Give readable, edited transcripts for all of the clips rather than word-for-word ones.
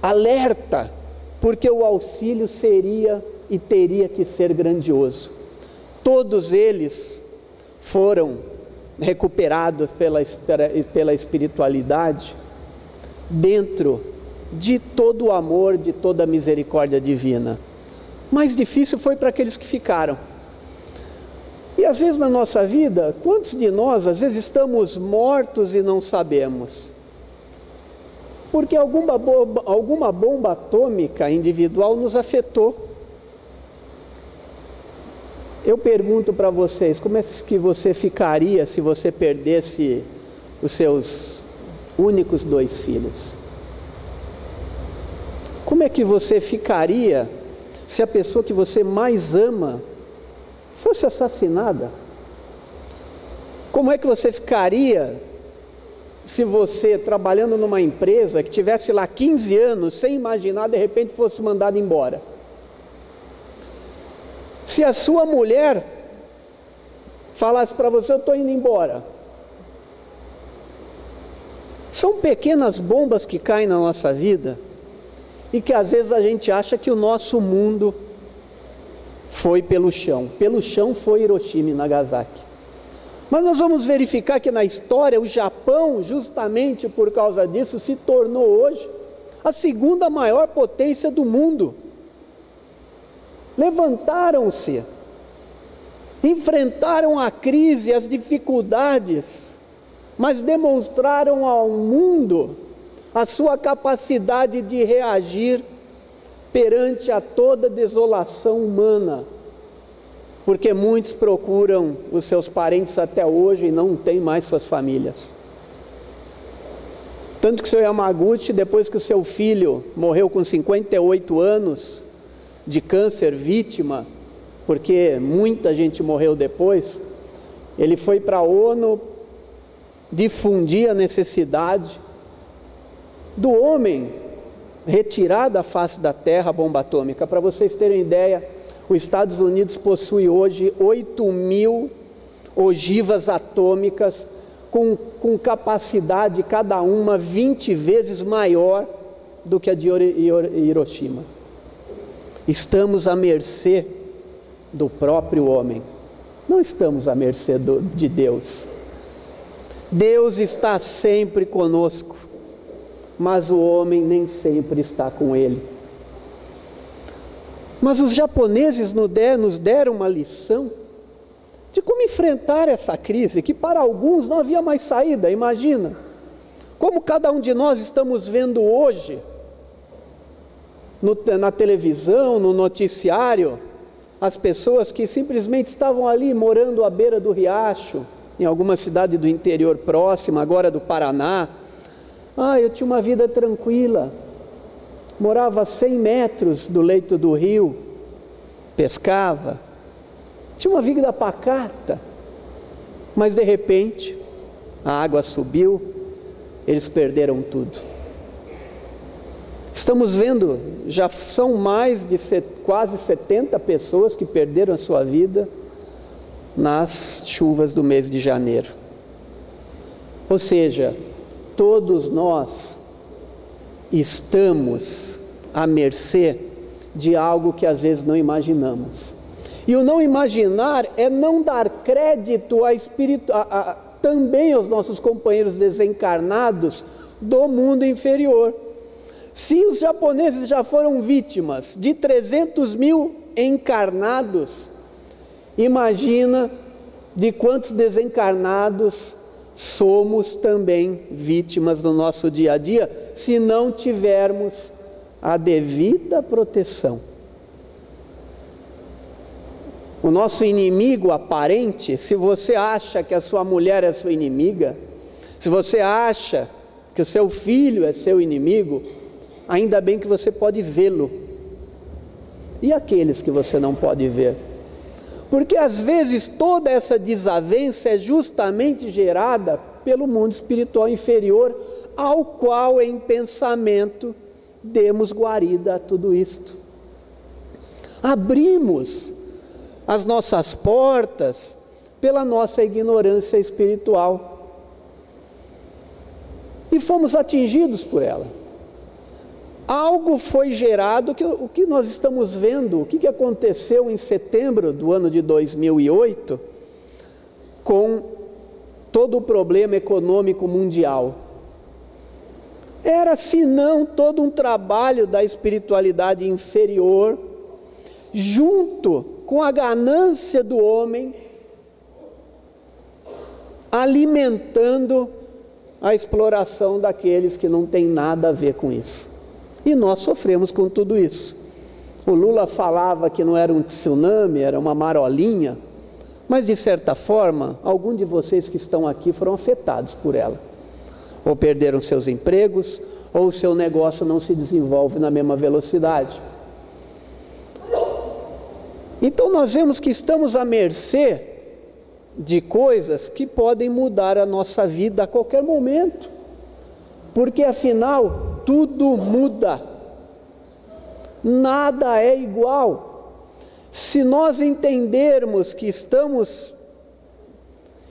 alerta, porque o auxílio seria e teria que ser grandioso. Todos eles foram recuperados pela espiritualidade, dentro de todo o amor, de toda a misericórdia divina. Mais difícil foi para aqueles que ficaram. E às vezes na nossa vida, quantos de nós às vezes estamos mortos e não sabemos? Porque alguma bomba atômica individual nos afetou. Eu pergunto para vocês, como é que você ficaria se você perdesse os seus únicos 2 filhos? Como é que você ficaria se a pessoa que você mais ama fosse assassinada? Como é que você ficaria se você, trabalhando numa empresa que tivesse lá 15 anos, sem imaginar, de repente fosse mandado embora? Se a sua mulher falasse para você: eu estou indo embora. São pequenas bombas que caem na nossa vida e que às vezes a gente acha que o nosso mundo foi pelo chão. Pelo chão foi Hiroshima e Nagasaki. Mas nós vamos verificar que na história o Japão, justamente por causa disso, se tornou hoje a 2ª maior potência do mundo. Levantaram-se, enfrentaram a crise, as dificuldades, mas demonstraram ao mundo a sua capacidade de reagir perante a toda desolação humana, porque muitos procuram os seus parentes até hoje e não têm mais suas famílias. Tanto que o seu Yamaguchi, depois que o seu filho morreu com 58 anos, de câncer, vítima, porque muita gente morreu depois, ele foi para a ONU difundir a necessidade do homem retirar da face da terra a bomba atômica. Para vocês terem ideia, os Estados Unidos possui hoje 8.000 ogivas atômicas com capacidade, cada uma 20 vezes maior do que a de Hiroshima. Estamos à mercê do próprio homem, não estamos à mercê de Deus. Deus está sempre conosco, mas o homem nem sempre está com ele. Mas os japoneses nos deram uma lição de como enfrentar essa crise, que para alguns não havia mais saída. Imagina, como cada um de nós estamos vendo hoje, na televisão, no noticiário, as pessoas que simplesmente estavam ali morando à beira do riacho, em alguma cidade do interior próxima, agora do Paraná. Eu tinha uma vida tranquila, morava a 100 metros do leito do rio, pescava, tinha uma vida pacata, mas de repente a água subiu, eles perderam tudo. Estamos vendo, já são mais de quase 70 pessoas que perderam a sua vida nas chuvas do mês de janeiro. Ou seja, todos nós estamos à mercê de algo que às vezes não imaginamos. E o não imaginar é não dar crédito também aos nossos companheiros desencarnados do mundo inferior. Se os japoneses já foram vítimas de 300.000 encarnados, imagina de quantos desencarnados somos também vítimas no nosso dia a dia, se não tivermos a devida proteção. O nosso inimigo aparente, se você acha que a sua mulher é sua inimiga, se você acha que o seu filho é seu inimigo, ainda bem que você pode vê-lo. E aqueles que você não pode ver? Porque às vezes toda essa desavença é justamente gerada pelo mundo espiritual inferior, ao qual em pensamento demos guarida a tudo isto. Abrimos as nossas portas pela nossa ignorância espiritual e fomos atingidos por ela. algo foi gerado, o que nós estamos vendo, o que aconteceu em setembro do ano de 2008, com todo o problema econômico mundial. Era, se não, todo um trabalho da espiritualidade inferior, junto com a ganância do homem, alimentando a exploração daqueles que não têm nada a ver com isso. E nós sofremos com tudo isso. O Lula falava que não era um tsunami, era uma marolinha, mas de certa forma, alguns de vocês que estão aqui foram afetados por ela. Ou perderam seus empregos, ou o seu negócio não se desenvolve na mesma velocidade. Então nós vemos que estamos à mercê de coisas que podem mudar a nossa vida a qualquer momento, porque afinal tudo muda, nada é igual. Se nós entendermos que estamos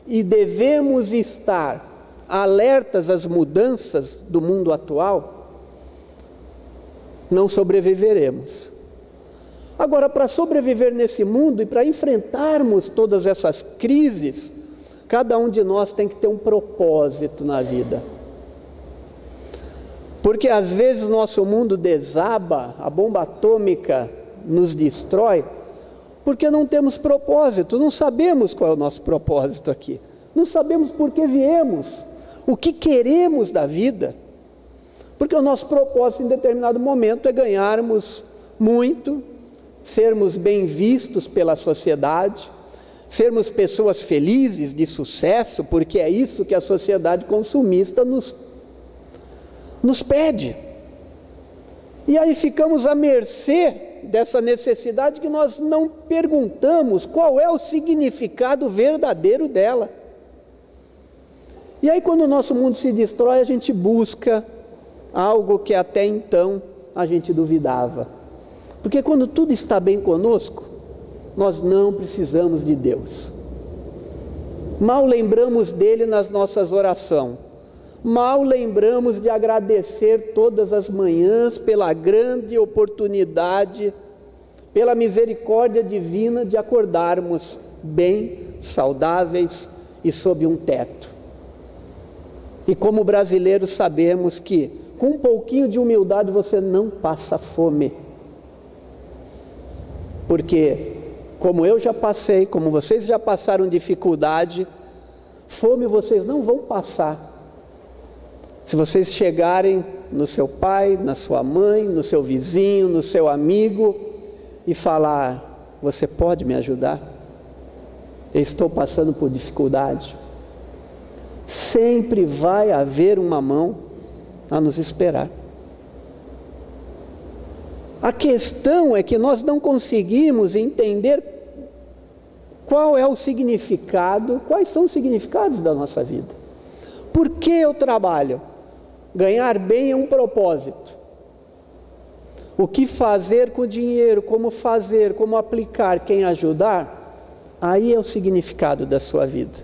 e devemos estar alertas às mudanças do mundo atual, não sobreviveremos. Agora, para sobreviver nesse mundo e para enfrentarmos todas essas crises, cada um de nós tem que ter um propósito na vida. Porque às vezes nosso mundo desaba, a bomba atômica nos destrói, porque não temos propósito, não sabemos qual é o nosso propósito aqui, não sabemos por que viemos, o que queremos da vida, porque o nosso propósito em determinado momento é ganharmos muito, sermos bem vistos pela sociedade, sermos pessoas felizes, de sucesso, porque é isso que a sociedade consumista nos pede. E aí ficamos à mercê dessa necessidade que nós não perguntamos qual é o significado verdadeiro dela. E aí quando o nosso mundo se destrói, a gente busca algo que até então a gente duvidava. Porque quando tudo está bem conosco, nós não precisamos de Deus. Mal lembramos dele nas nossas orações. Mal lembramos de agradecer todas as manhãs pela grande oportunidade, pela misericórdia divina de acordarmos bem, saudáveis e sob um teto. E como brasileiros sabemos que com um pouquinho de humildade você não passa fome. Porque, como eu já passei, como vocês já passaram dificuldade, fome vocês não vão passar. Se vocês chegarem no seu pai, na sua mãe, no seu vizinho, no seu amigo e falar: você pode me ajudar? Eu estou passando por dificuldade. Sempre vai haver uma mão a nos esperar. A questão é que nós não conseguimos entender qual é o significado, quais são os significados da nossa vida. Por que eu trabalho? Ganhar bem é um propósito. O que fazer com o dinheiro, como fazer, como aplicar, quem ajudar, aí é o significado da sua vida.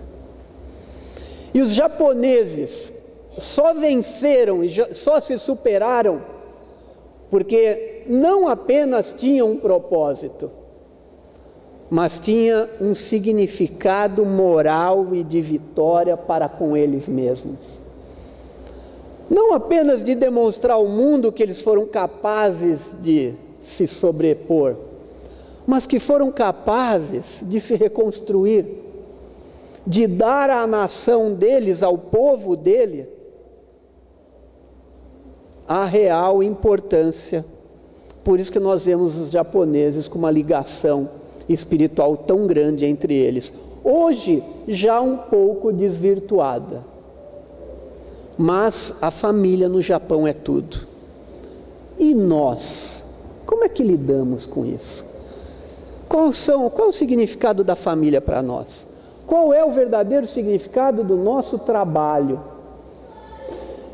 E os japoneses só venceram e só se superaram porque não apenas tinham um propósito, mas tinha um significado moral e de vitória para com eles mesmos. Não apenas de demonstrar ao mundo que eles foram capazes de se sobrepor, mas que foram capazes de se reconstruir, de dar à nação deles, ao povo dele, a real importância. Por isso que nós vemos os japoneses com uma ligação espiritual tão grande entre eles. Hoje, já um pouco desvirtuada. Mas a família no Japão é tudo. E nós? Como é que lidamos com isso? Qual o significado da família para nós? Qual é o verdadeiro significado do nosso trabalho?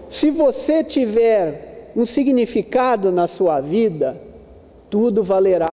Se você tiver um significado na sua vida, tudo valerá